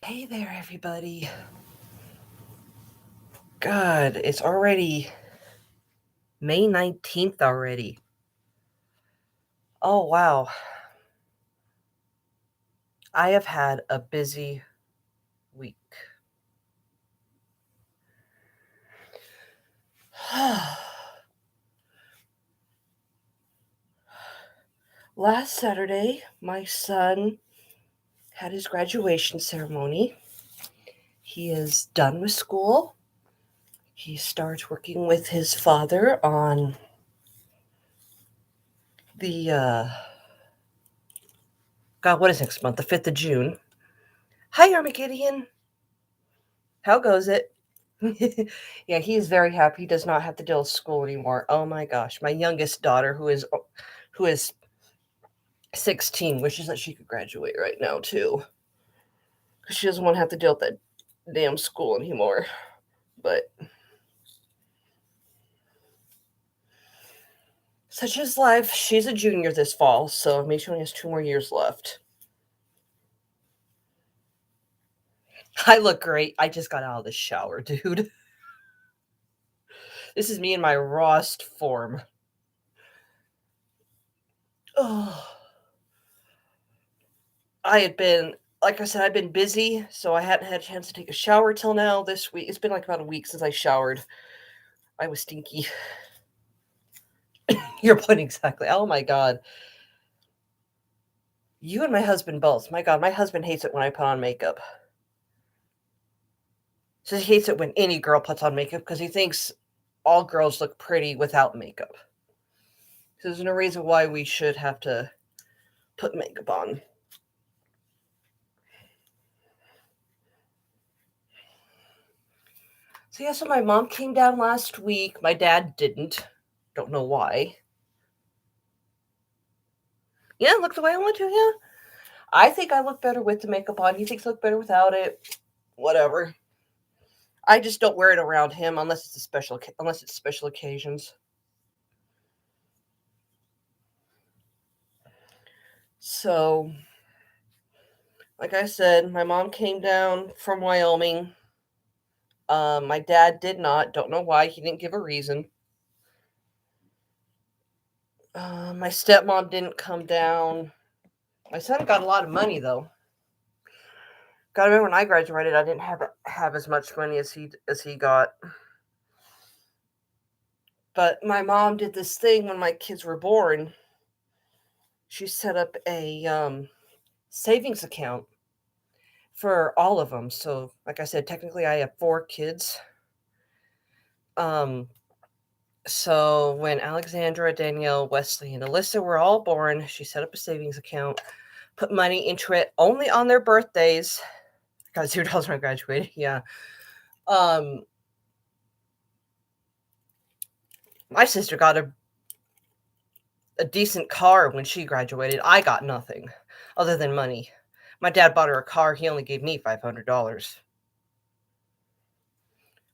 Hey there, everybody. God, it's already May 19th already. Oh, wow. I have had a busy week. Last Saturday, my son had his graduation ceremony. He is done with school. He starts working with his father on the, God, what is next month? The 5th of June. Hi, Armageddon. How goes it? Yeah, he is very happy. He does not have to deal with school anymore. Oh my gosh. My youngest daughter, who is 16, wishes that she could graduate right now too. Because she doesn't want to have to deal with that damn school anymore. But such is life. She's a junior this fall, so maybe she only has 2 more years left. I look great. I just got out of the shower, dude. This is me in my rawest form. Oh, I had been, like I said, I've been busy, so I hadn't had a chance to take a shower till now this week. It's been like about a week since I showered. I was stinky. Your point exactly. Oh my god. You and my husband both. My god, my husband hates it when I put on makeup. So he hates it when any girl puts on makeup because he thinks all girls look pretty without makeup. So there's no reason why we should have to put makeup on. So yeah, so my mom came down last week. My dad didn't. Don't know why. Yeah, look the way I want to, yeah. I think I look better with the makeup on. He thinks I look better without it. Whatever. I just don't wear it around him unless it's special occasions. So, like I said, my mom came down from Wyoming. My dad did not. Don't know why. He didn't give a reason. My stepmom didn't come down. My son got a lot of money though. Gotta remember when I graduated, I didn't have as much money as he got. But my mom did this thing when my kids were born. She set up a savings account for all of them. So, like I said, technically I have 4 kids. Um, so when Alexandra, Danielle, Wesley, and Alyssa were all born, she set up a savings account, put money into it only on their birthdays. Got $0 when I graduated. Yeah. Um, my sister got a decent car when she graduated. I got nothing other than money. My dad bought her a car. He only gave me $500.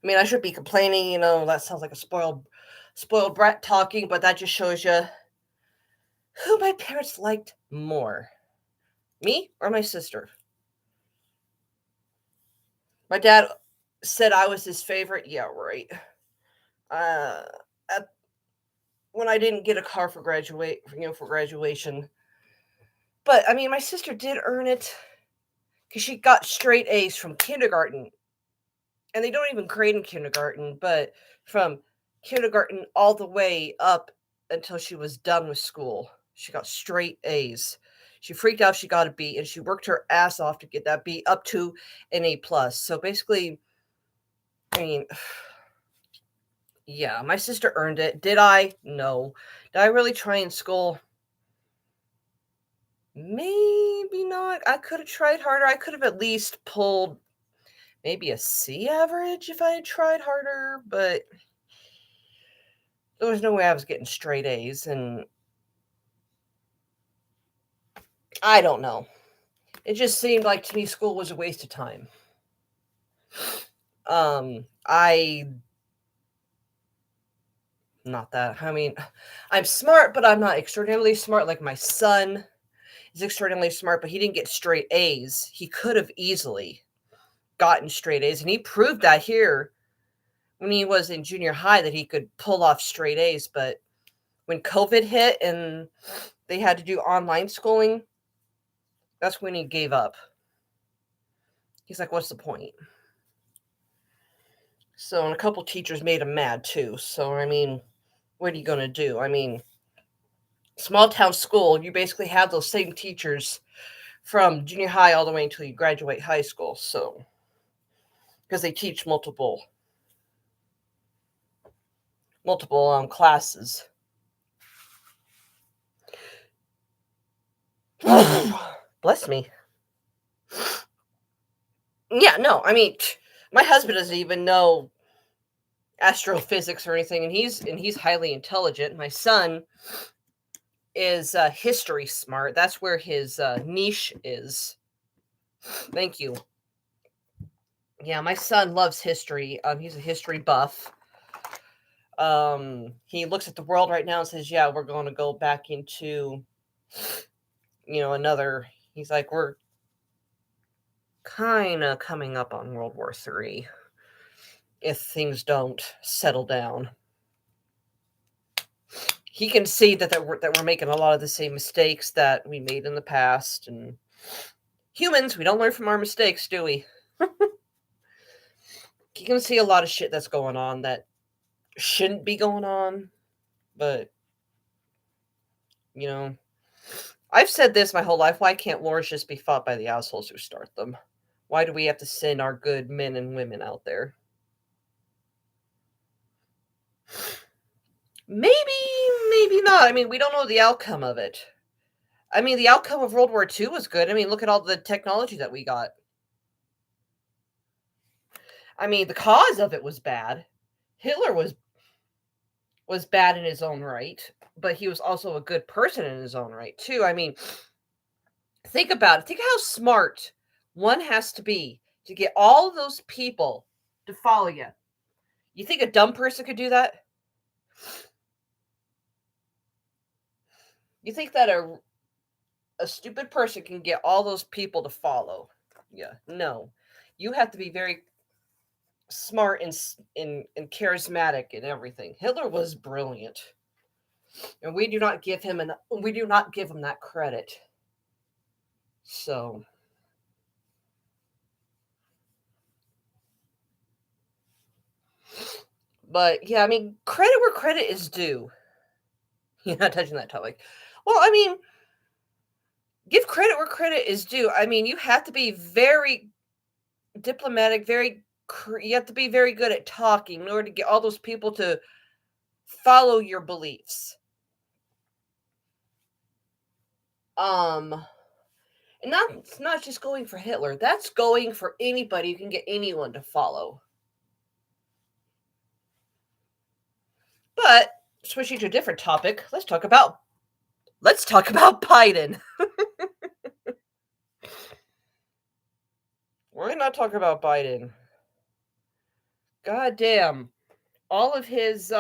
I mean, I should be complaining, that sounds like a spoiled brat talking, but that just shows you who my parents liked more, me or my sister. My dad said I was his favorite. Yeah, right. Uh, at, when I didn't get a car for graduation, but I mean, my sister did earn it because she got straight A's from kindergarten, and they don't even grade in kindergarten, but from kindergarten all the way up until she was done with school, she got straight A's. She freaked out she got a B, and she worked her ass off to get that B up to an A plus. So basically, I mean, yeah, my sister earned it. Did I? No. Did I really try in school? Maybe not. I could have tried harder. I could have at least pulled maybe a C average if I had tried harder, but there was no way I was getting straight A's, and I don't know. It just seemed like to me school was a waste of time. I not that. I mean, I'm smart, but I'm not extraordinarily smart. Like my son is extraordinarily smart, but he didn't get straight A's. He could have easily. gotten straight A's, and he proved that here when he was in junior high that he could pull off straight A's. But when COVID hit and they had to do online schooling, that's when he gave up. He's like, what's the point? So, and a couple teachers made him mad too. So, I mean, what are you going to do? I mean, small town school, you basically have those same teachers from junior high all the way until you graduate high school. So, because they teach multiple classes. Bless me. Yeah, no, I mean, my husband doesn't even know astrophysics or anything, and he's highly intelligent. My son is history smart. That's where his niche is. Thank you. Yeah, my son loves history. He's a history buff. He looks at the world right now and says, "Yeah, we're going to go back into, another." He's like, "We're kind of coming up on World War III if things don't settle down." He can see that we're making a lot of the same mistakes that we made in the past, and humans, we don't learn from our mistakes, do we? He can see a lot of shit that's going on that shouldn't be going on, but I've said this my whole life. Why can't wars just be fought by the assholes who start them? Why do we have to send our good men and women out there? Maybe not. I mean, we don't know the outcome of it. I mean, the outcome of World War II was good. I mean, look at all the technology that we got. I mean, the cause of it was bad. Hitler was bad in his own right, but he was also a good person in his own right too. I mean, think about it. Think how smart one has to be to get all of those people to follow you. You think a dumb person could do that? You think that a stupid person can get all those people to follow? Yeah, no. You have to be very smart and charismatic and everything. Hitler was brilliant, and we do not give him that credit. So, but yeah, I mean, credit where credit is due. You're not touching that topic. Well, I mean, give credit where credit is due. I mean, you have to be very diplomatic, you have to be very good at talking in order to get all those people to follow your beliefs. And that's not just going for Hitler. That's going for anybody. You can get anyone to follow. But switching to a different topic, let's talk about Biden. We're not talking about Biden. God damn. All of his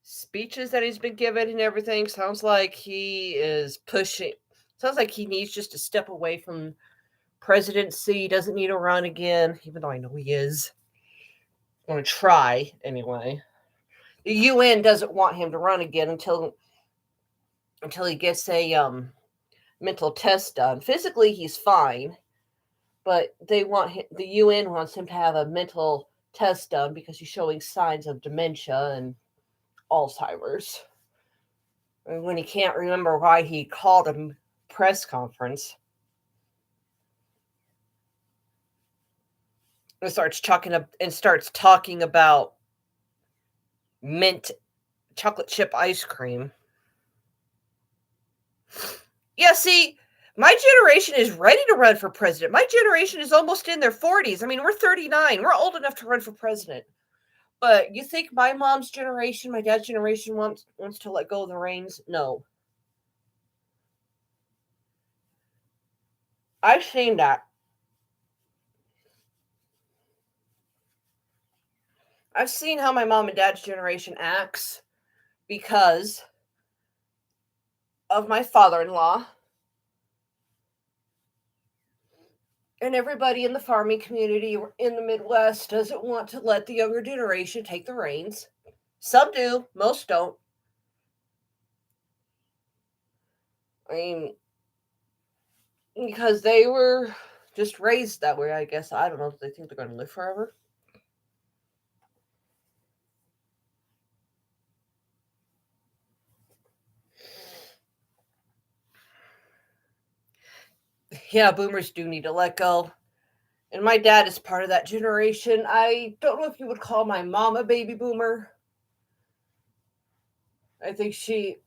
speeches that he's been given and everything sounds like he is pushing. Sounds like he needs just to step away from presidency. He doesn't need to run again, even though I know he is. Going to try anyway. The UN doesn't want him to run again until he gets a mental test done. Physically, he's fine, but the UN wants him to have a mental test done because he's showing signs of dementia and Alzheimer's. And when he can't remember why he called a press conference, and starts talking about mint chocolate chip ice cream. Yeah, see, my generation is ready to run for president. My generation is almost in their 40s. I mean, we're 39. We're old enough to run for president. But you think my mom's generation, my dad's generation wants to let go of the reins? No. I've seen that. I've seen how my mom and dad's generation acts because of my father-in-law. And everybody in the farming community in the Midwest doesn't want to let the younger generation take the reins. Some do, most don't. I mean, because they were just raised that way, I guess. I don't know if they think they're going to live forever. Yeah, boomers do need to let go. And my dad is part of that generation. I don't know if you would call my mom a baby boomer. I think she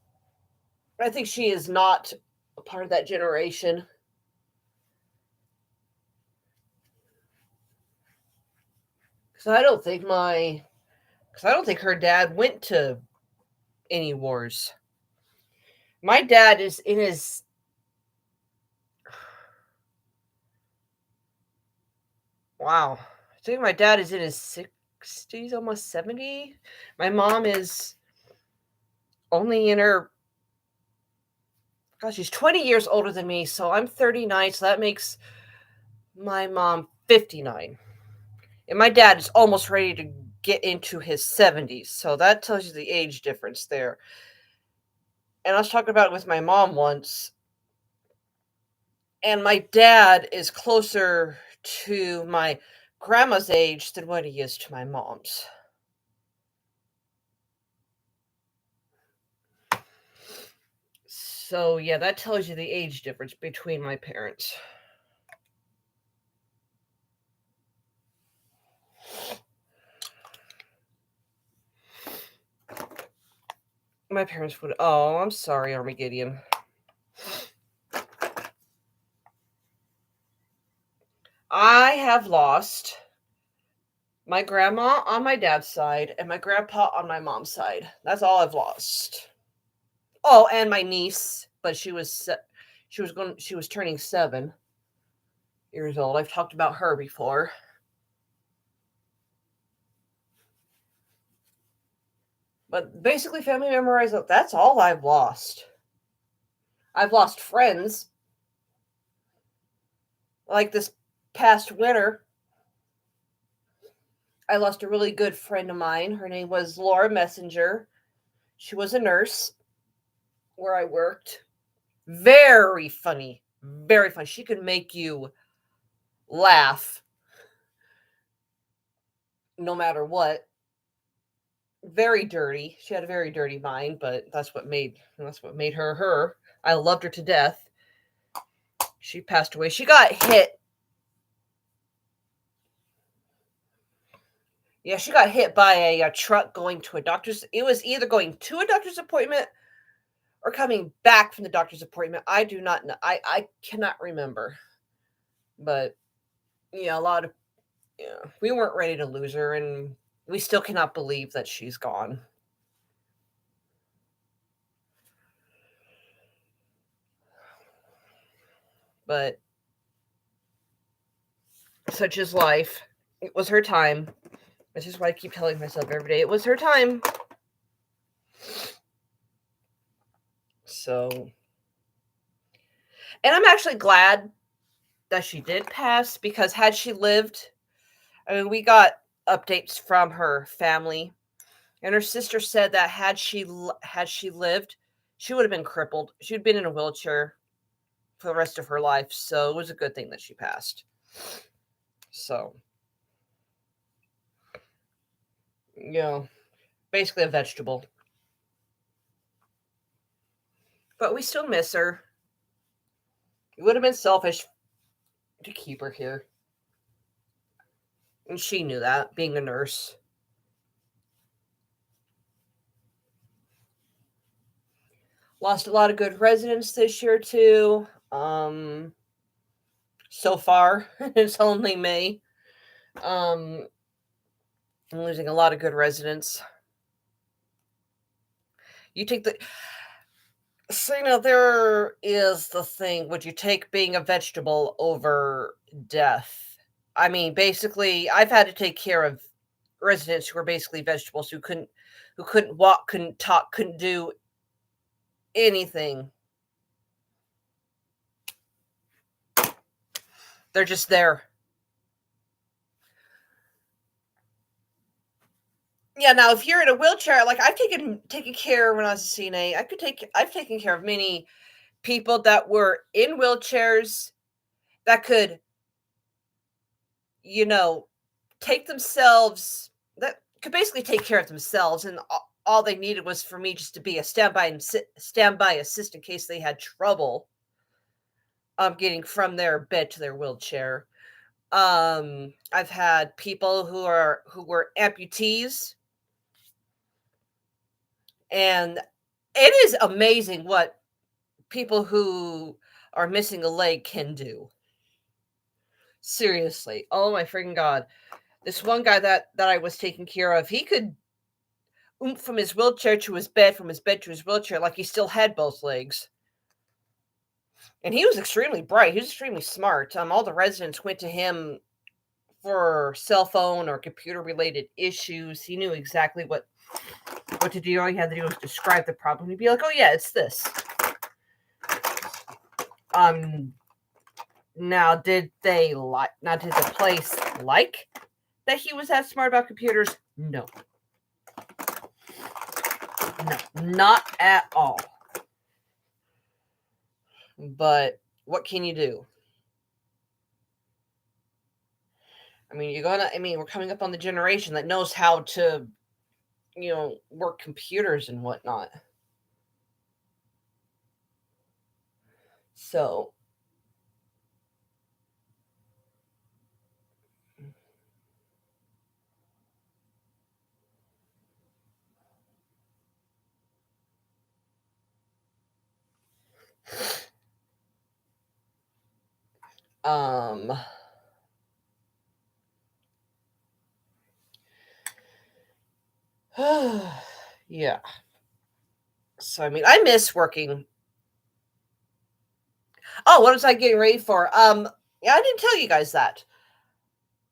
I think she is not a part of that generation. Cuz I don't think her dad went to any wars. My dad is in his wow. I think my dad is in his 60s, almost 70. My mom is only in her gosh, she's 20 years older than me, so I'm 39, so that makes my mom 59. And my dad is almost ready to get into his 70s, so that tells you the age difference there. And I was talking about it with my mom once, and my dad is closer to my grandma's age than what he is to my mom's. So, yeah, that tells you the age difference between my parents. My parents would, oh, I'm sorry, Armageddon. I have lost my grandma on my dad's side and my grandpa on my mom's side. That's all I've lost. Oh, and my niece, but she was turning 7 years old. I've talked about her before. But basically, family memories. That's all I've lost. I've lost friends. Like this past winter, I lost a really good friend of mine. Her name was Laura Messenger. She was a nurse where I worked. Very funny. Very funny. She could make you laugh no matter what. Very dirty. She had a very dirty mind, but that's what made her her. I loved her to death. She passed away. She got hit. Yeah, she got hit by a truck going to a doctor's. It was either going to a doctor's appointment or coming back from the doctor's appointment. I do not know. I cannot remember. But yeah, a lot of yeah, we weren't ready to lose her, and we still cannot believe that she's gone. But such is life. It was her time. That's just why I keep telling myself every day it was her time. So, and I'm actually glad that she did pass because had she lived, I mean, we got updates from her family, and her sister said that had she lived, she would have been crippled. She'd been in a wheelchair for the rest of her life. So it was a good thing that she passed. So, you know, basically a vegetable. But we still miss her. It would have been selfish to keep her here. And she knew that, being a nurse. Lost a lot of good residents this year, too. So far, it's only May. I'm losing a lot of good residents. You take the. So, there is the thing. Would you take being a vegetable over death? I mean, basically, I've had to take care of residents who were basically vegetables who couldn't walk, couldn't talk, couldn't do anything. They're just there. Yeah, now if you're in a wheelchair, like I've taken care when I was a CNA, I've taken care of many people that were in wheelchairs that could, you know, take themselves that could basically take care of themselves, and all they needed was for me just to be a standby assist in case they had trouble getting from their bed to their wheelchair. I've had people who were amputees, and it is amazing what people who are missing a leg can do. Seriously. Oh my freaking god. This one guy that I was taking care of, he could from his wheelchair to his bed, from his bed to his wheelchair, like he still had both legs. And he was extremely bright. He was extremely smart. All the residents went to him for cell phone or computer related issues. He knew exactly what to do. All you had to do was describe the problem. He'd be like, "Oh yeah, it's this." Now did the place like that he was that smart about computers? No. No, not at all. But what can you do? I mean, we're coming up on the generation that knows how to, work computers and whatnot. So, um, yeah. So, I mean, I miss working. Oh, what was I getting ready for? Yeah, I didn't tell you guys that.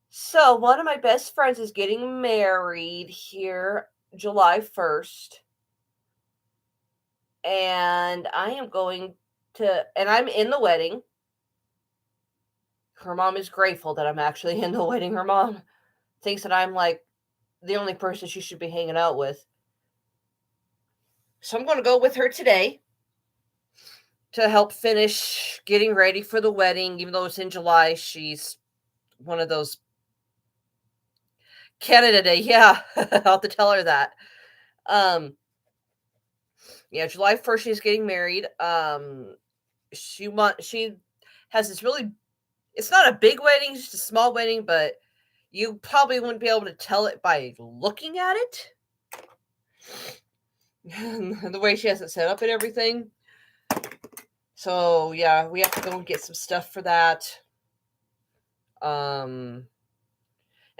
So, one of my best friends is getting married here July 1st. And I am going and I'm in the wedding. Her mom is grateful that I'm actually in the wedding. Her mom thinks that I'm like the only person she should be hanging out with. So I'm going to go with her today to help finish getting ready for the wedding. Even though it's in July, she's one of those Canada Day. Yeah, I'll have to tell her that. Yeah, July 1st she's getting married. She has this really, it's not a big wedding, it's just a small wedding, but you probably wouldn't be able to tell it by looking at it. The way she has it set up and everything. So yeah, we have to go and get some stuff for that. And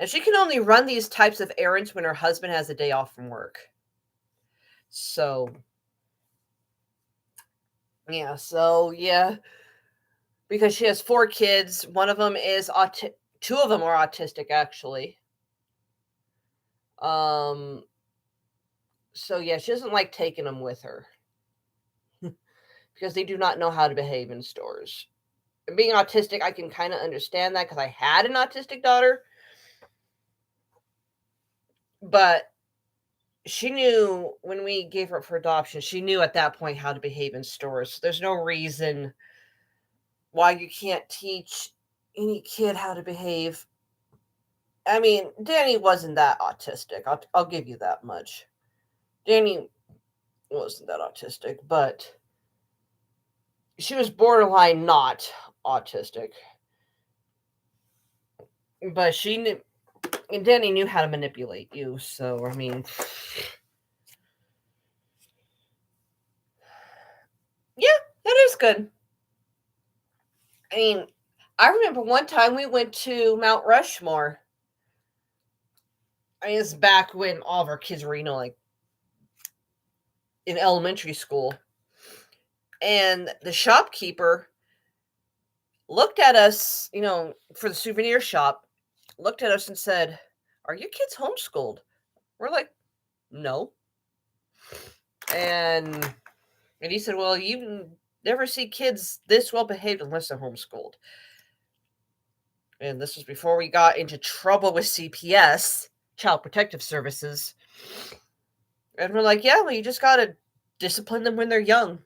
she can only run these types of errands when her husband has a day off from work. So yeah, because she has 4 kids. One of them is two of them are autistic actually. So yeah, she doesn't like taking them with her because they do not know how to behave in stores. And being autistic, I can kind of understand that because I had an autistic daughter. But she knew when we gave her up for adoption, she knew at that point how to behave in stores. There's no reason why you can't teach any kid how to behave. I mean, Danny wasn't that autistic. I'll give you that much. Danny wasn't that autistic, but she was borderline not autistic. But she knew, and Danny knew how to manipulate you. So, I mean, yeah, that is good. I mean, I remember one time we went to Mount Rushmore. I mean, it's back when all of our kids were, like in elementary school. And the shopkeeper looked at us, for the souvenir shop, looked at us and said, "Are your kids homeschooled?" We're like, "No." And he said, "Well, you never see kids this well behaved unless they're homeschooled." And this was before we got into trouble with CPS, Child Protective Services. And we're like, yeah, well, you just got to discipline them when they're young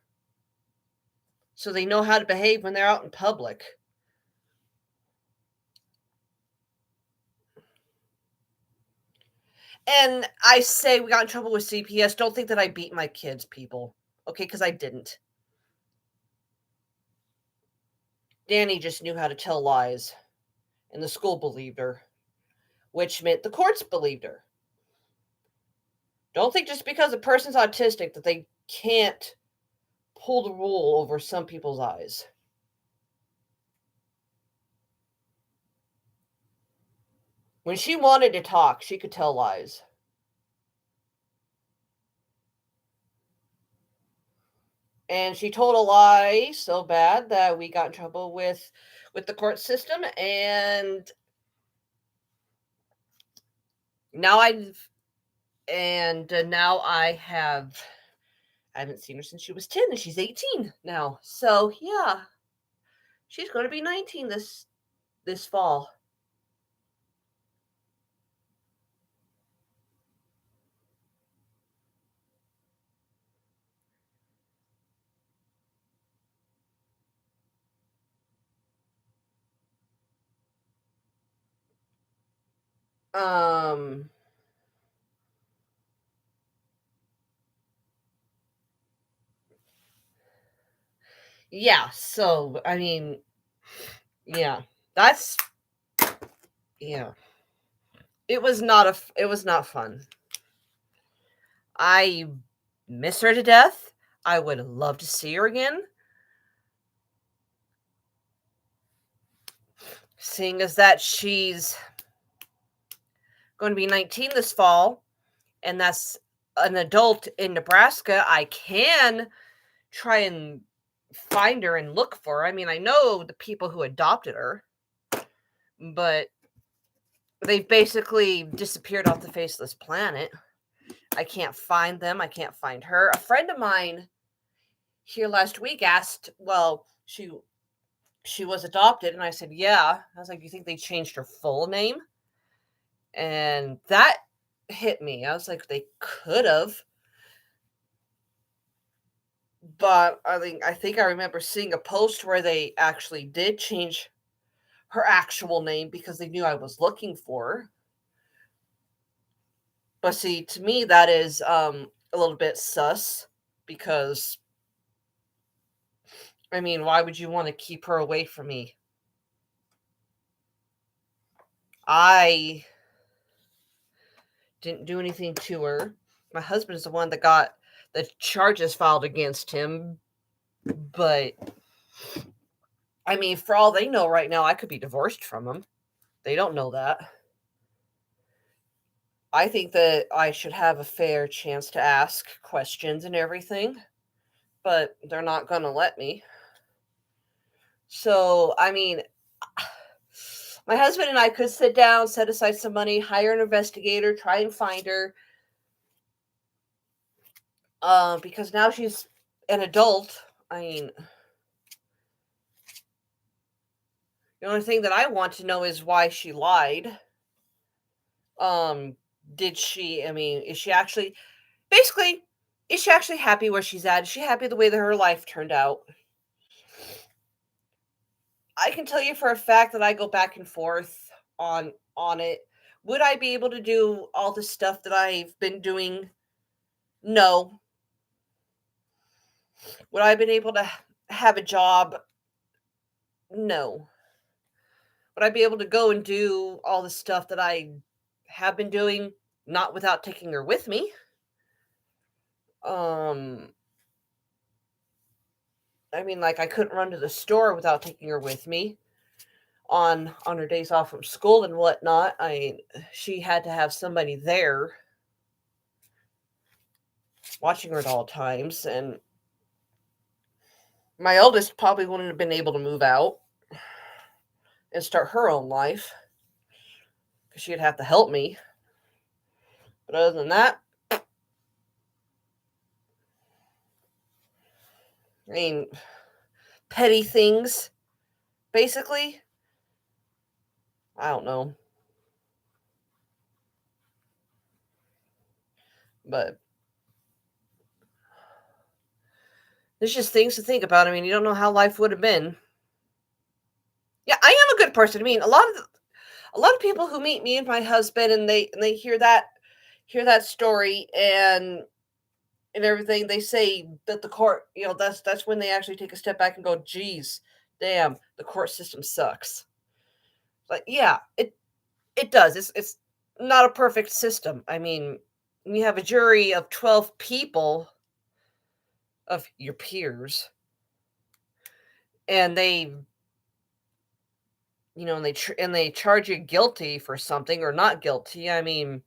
so they know how to behave when they're out in public. And I say we got in trouble with CPS. Don't think that I beat my kids, people. Okay, because I didn't. Danny just knew how to tell lies, and the school believed her, which meant the courts believed her. Don't think just because a person's autistic that they can't pull the wool over some people's eyes. When she wanted to talk, she could tell lies. And she told a lie so bad that we got in trouble with the court system, and now I haven't seen her since she was 10, and she's 18 now. So yeah, she's going to be 19 this fall. Um, yeah, so I mean, yeah, that's yeah. It was not fun. I miss her to death. I would love to see her again. Seeing as that she's going to be 19 this fall, and that's an adult in Nebraska, I can try and find her and look for her. I mean, I know the people who adopted her, but they've basically disappeared off the face of this planet. I can't find them. I can't find her. A friend of mine here last week asked, well, she was adopted, and I said, yeah. I was like, you think they changed her full name? And that hit me. I was like, they could have. But I think I remember seeing a post where they actually did change her actual name because they knew I was looking for her. But see, to me, that is a little bit sus because, I mean, why would you want to keep her away from me? I didn't do anything to her. My husband is the one that got the charges filed against him. But, I mean, for all they know right now, I could be divorced from him. They don't know that. I think that I should have a fair chance to ask questions and everything, but they're not going to let me. So, I mean, my husband and I could sit down, set aside some money, hire an investigator, try and find her. Because now she's an adult. I mean, the only thing that I want to know is why she lied. Um, I mean, basically, is she actually happy where she's at? Is she happy the way that her life turned out? I can tell you for a fact that I go back and forth on it. Would I be able to do all the stuff that I've been doing? No. Would I have been able to have a job? No. Would I be able to go and do all the stuff that I have been doing, not without taking her with me? Um, I mean, like, I couldn't run to the store without taking her with me on her days off from school and whatnot. I mean, she had to have somebody there watching her at all times, and my eldest probably wouldn't have been able to move out and start her own life because she'd have to help me. But other than that, I mean, petty things, basically. I don't know. But there's just things to think about. I mean, you don't know how life would have been. Yeah, I am a good person. I mean, a lot of people who meet me and my husband and they hear that story and everything, they say that the court, that's when they actually take a step back and go, "Geez, damn, the court system sucks." Like, yeah, it does. It's not a perfect system. I mean, you have a jury of 12 people of your peers, and and they charge you guilty for something or not guilty. I mean,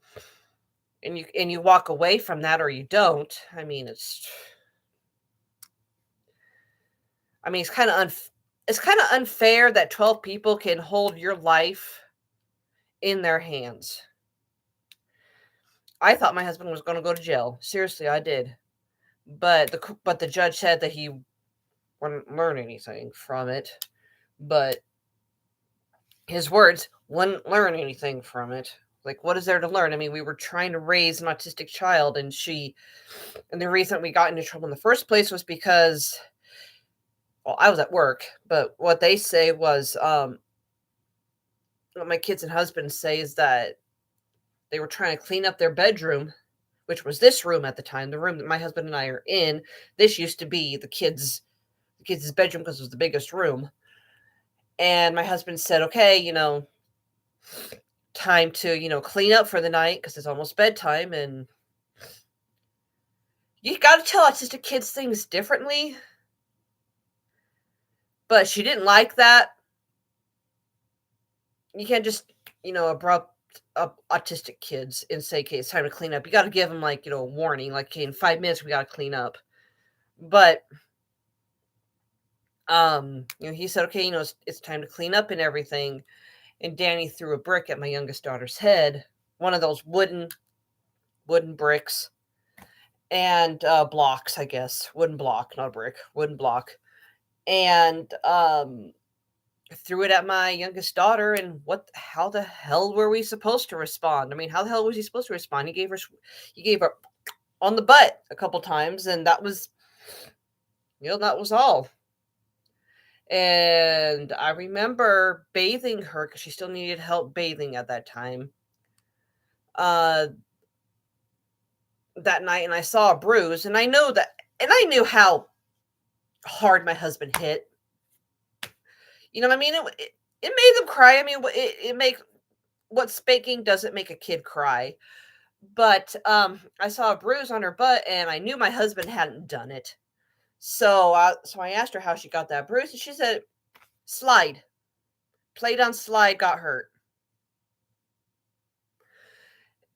and you walk away from that or you don't. I mean, it's kind of unfair that 12 people can hold your life in their hands. I thought my husband was going to go to jail. Seriously, I did. But the judge said that he wouldn't learn anything from it. But his words, wouldn't learn anything from it. Like, what is there to learn? I mean, we were trying to raise an autistic child, and the reason we got into trouble in the first place was because, well, I was at work, but what they say was, what my kids and husband say is that they were trying to clean up their bedroom, which was this room at the time, the room that my husband and I are in. This used to be the kids' bedroom because it was the biggest room. And my husband said, okay, time to, clean up for the night because it's almost bedtime. And you got to tell autistic kids things differently. But she didn't like that. You can't just, abrupt autistic kids and say, okay, it's time to clean up. You got to give them, like, a warning, like, okay, in 5 minutes, we got to clean up. But, he said, okay, it's time to clean up and everything. And Danny threw a brick at my youngest daughter's head, one of those wooden bricks and blocks, I guess. Wooden block, not a brick, wooden block. And threw it at my youngest daughter. And how the hell were we supposed to respond? I mean, how the hell was he supposed to respond? He gave her on the butt a couple times, and that was all. And I remember bathing her because she still needed help bathing at that time. That night, and I saw a bruise, and I knew how hard my husband hit. You know what I mean? It made them cry. I mean, what spanking doesn't make a kid cry. But I saw a bruise on her butt, and I knew my husband hadn't done it. So I asked her how she got that bruise, and she said, slide. Played on slide, got hurt.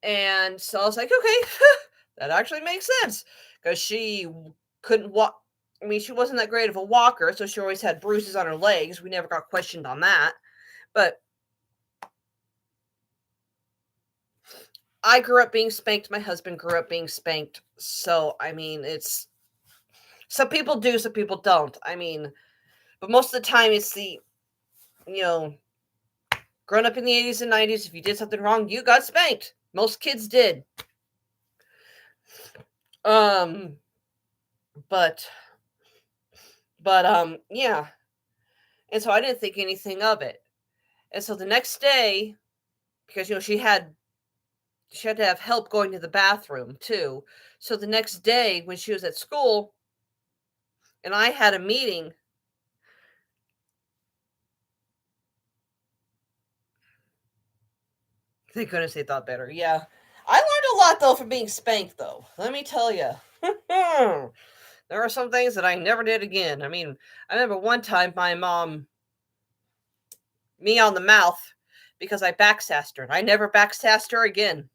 And so I was like, okay, that actually makes sense. Because she couldn't walk. I mean, she wasn't that great of a walker, so she always had bruises on her legs. We never got questioned on that. But I grew up being spanked. My husband grew up being spanked. So, I mean, some people do, some people don't. I mean, but most of the time it's growing up in the 80s and 90s, if you did something wrong, you got spanked. Most kids did. But yeah. And so I didn't think anything of it. And so the next day, because she had to have help going to the bathroom too. So the next day when she was at school and I had a meeting, thank goodness they thought better. Yeah. I learned a lot though from being spanked though. Let me tell you. There are some things that I never did again. I mean, I remember one time my mom me on the mouth because I backsassed her. I never backsassed her again.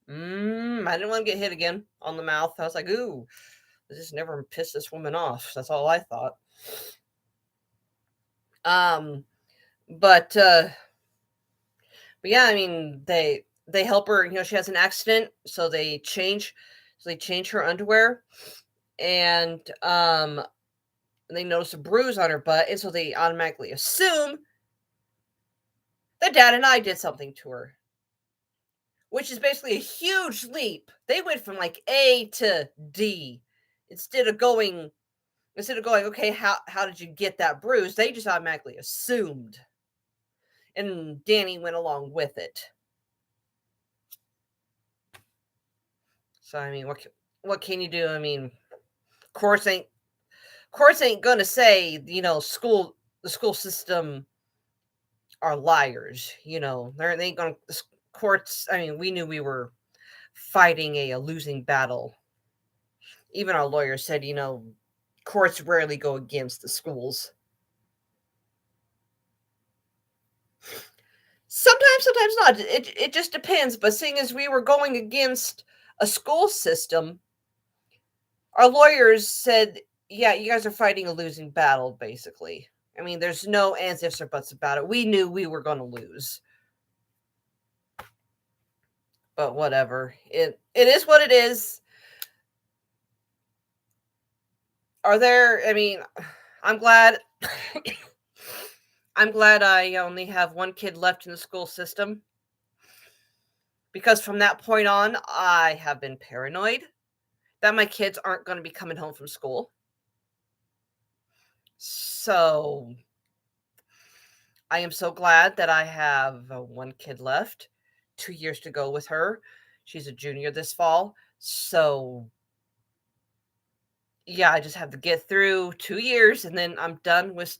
I didn't want to get hit again on the mouth. I was like, ooh, I just never pissed this woman off. That's all I thought. But yeah, I mean, they help her. She has an accident, so they change her underwear, and they notice a bruise on her butt, and so they automatically assume The dad and I did something to her, which is basically a huge leap. They went from like A to D instead of going okay, how did you get that bruise? They just automatically assumed, and Danny went along with it. So I mean, what can you do? I mean, courts ain't gonna say, the school system are liars. They ain't gonna courts. I mean, we knew we were fighting a losing battle. Even our lawyer said, courts rarely go against the schools. Sometimes not. It just depends. But seeing as we were going against a school system, our lawyers said, yeah, you guys are fighting a losing battle, basically. I mean, there's no ands, ifs, or buts about it. We knew we were going to lose. But whatever. It is what it is. I mean, I'm glad I'm glad I only have one kid left in the school system, because from that point on, I have been paranoid that my kids aren't going to be coming home from school. So I am so glad that I have one kid left, 2 years to go with her. She's a junior this fall. So yeah, I just have to get through 2 years, and then I'm done with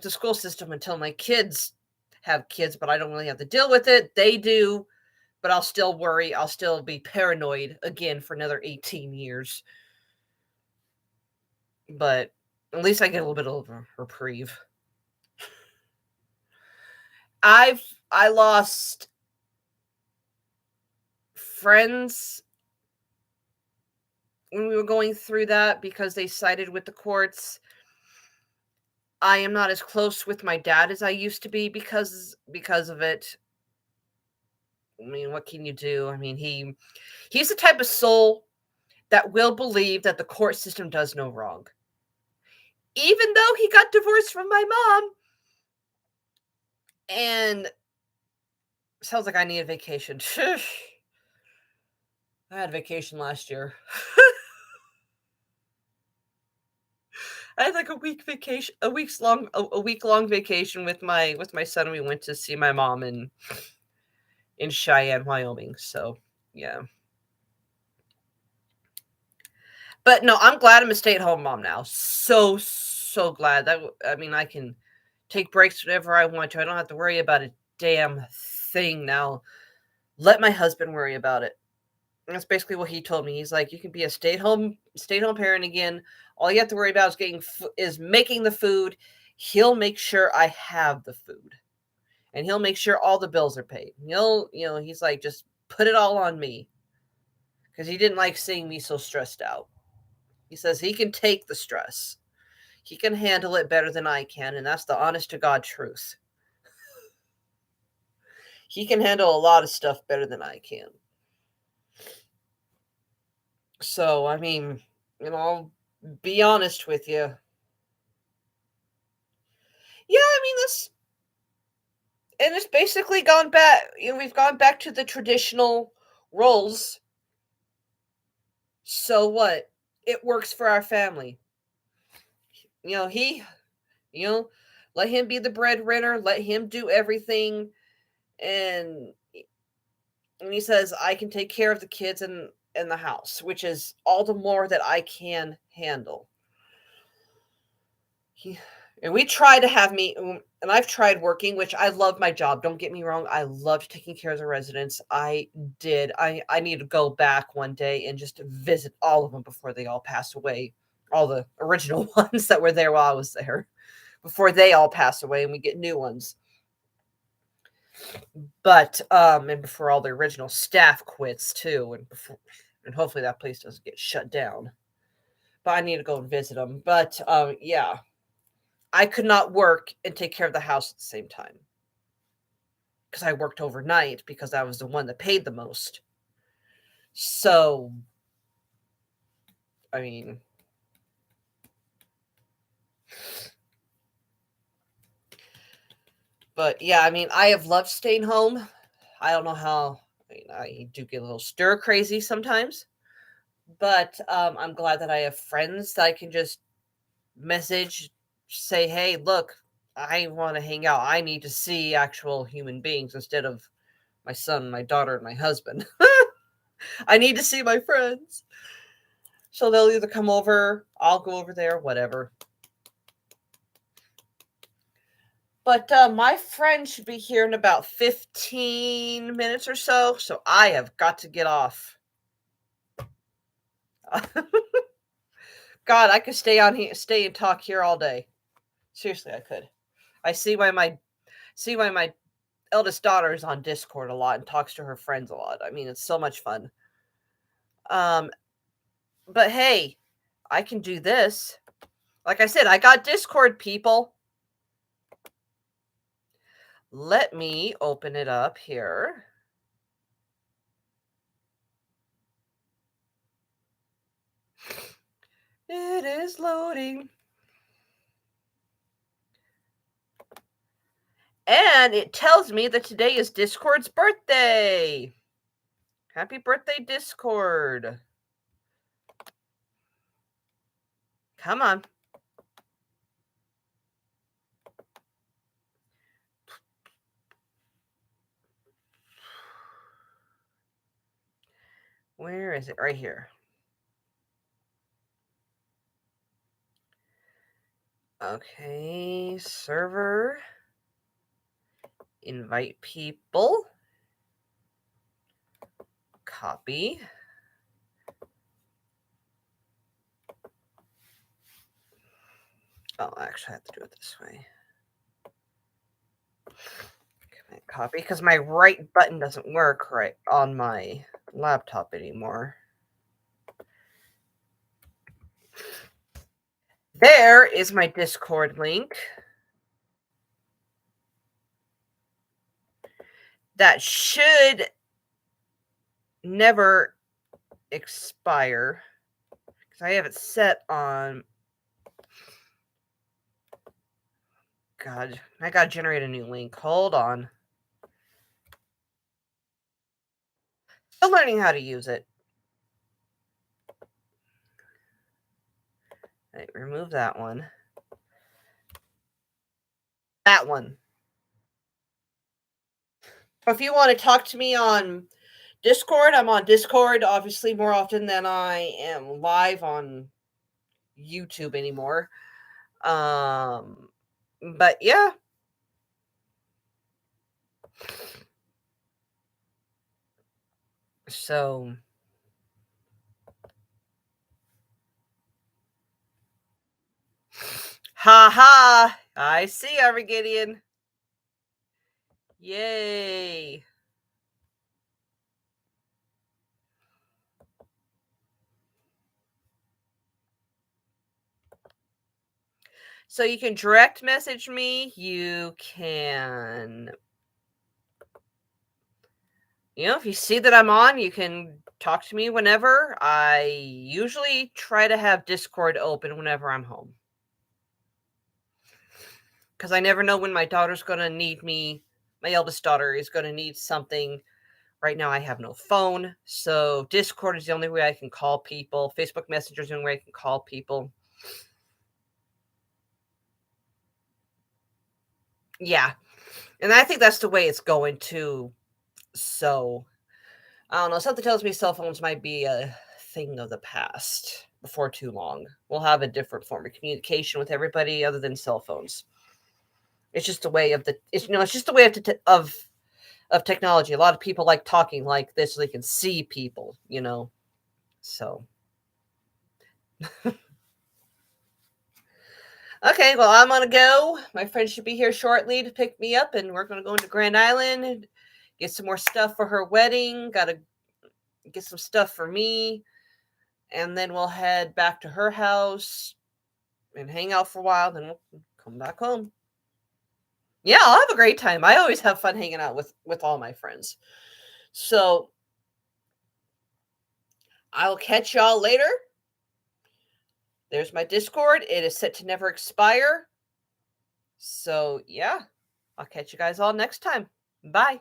the school system until my kids have kids, but I don't really have to deal with it. They do, but I'll still worry. I'll still be paranoid again for another 18 years. But at least I get a little bit of a reprieve. I lost friends when we were going through that because they sided with the courts. I am not as close with my dad as I used to be because of it. I mean, what can you do? I mean, he's the type of soul that will believe that the court system does no wrong. Even though he got divorced from my mom. And sounds like I need a vacation. I had a vacation last year. I had like a week long vacation with my son. We went to see my mom in Cheyenne, Wyoming. So yeah. But no, I'm glad I'm a stay-at-home mom now. So glad that I mean I can take breaks whenever I want to. I don't have to worry about a damn thing now. Let my husband worry about it. And that's basically what he told me. He's like, you can be a stay-at-home parent again. All you have to worry about is making the food. He'll make sure I have the food, and he'll make sure all the bills are paid. He's like, just put it all on me, because he didn't like seeing me so stressed out. He says he can take the stress. He can handle it better than I can, and that's the honest to God truth. He can handle a lot of stuff better than I can. So, I mean, I'll be honest with you. Yeah, I mean, it's basically gone back. We've gone back to the traditional roles. So what? It works for our family. He, let him be the breadwinner, let him do everything. And he says, I can take care of the kids in the house, which is all the more that I can handle. And we try to have me, and I've tried working, which I love my job. Don't get me wrong. I loved taking care of the residents. I did. I need to go back one day and just visit all of them before they all pass away. All the original ones that were there while I was there, before they all pass away and we get new ones. But and before all the original staff quits too, and hopefully that place doesn't get shut down. But I need to go and visit them. But yeah, I could not work and take care of the house at the same time, because I worked overnight because I was the one that paid the most. So, I mean, But yeah, I mean, I have loved staying home. I don't know how. I mean, I do get a little stir crazy sometimes, but I'm glad that I have friends that I can just message, say, "Hey, look, I want to hang out. I need to see actual human beings instead of my son, my daughter, and my husband. I need to see my friends." So they'll either come over, I'll go over there, whatever. But my friend should be here in about 15 minutes or so. So I have got to get off. God, I could stay on here, stay and talk here all day. Seriously, I could. I see why my eldest daughter is on Discord a lot and talks to her friends a lot. I mean, it's so much fun. Um, but hey, I can do this. Like I said, I got Discord, people. Let me open it up here. It is loading. And it tells me that today is Discord's birthday. Happy birthday, Discord. Come on. Where is it? Right here. Okay, server. Invite people. Copy. Oh, actually, I have to do it this way. Copy, because my right button doesn't work right on my laptop anymore. There is my Discord link. That should never expire because I have it set on. God, I gotta generate a new link. Hold on. Still learning how to use it. Right, remove that one. That one. If you want to talk to me on Discord, I'm on Discord obviously more often than I am live on YouTube anymore. But yeah. So ha ha. I see Armageddon. Yay. So you can direct message me. You can, if you see that I'm on, you can talk to me whenever. I usually try to have Discord open whenever I'm home. Because I never know when my daughter's going to need me. My eldest daughter is going to need something. Right now, I have no phone. So Discord is the only way I can call people. Facebook Messenger is the only way I can call people. Yeah. And I think that's the way it's going to. So, I don't know. Something tells me cell phones might be a thing of the past before too long. We'll have a different form of communication with everybody other than cell phones. It's just a way of it's just a way of technology. A lot of people like talking like this so they can see people, So okay, well, I'm gonna go. My friend should be here shortly to pick me up, and we're gonna go into Grand Island and get some more stuff for her wedding. Gotta get some stuff for me, and then we'll head back to her house and hang out for a while. Then we'll come back home. Yeah, I'll have a great time. I always have fun hanging out with all my friends. So I'll catch y'all later. There's my Discord. It is set to never expire. So yeah. I'll catch you guys all next time. Bye.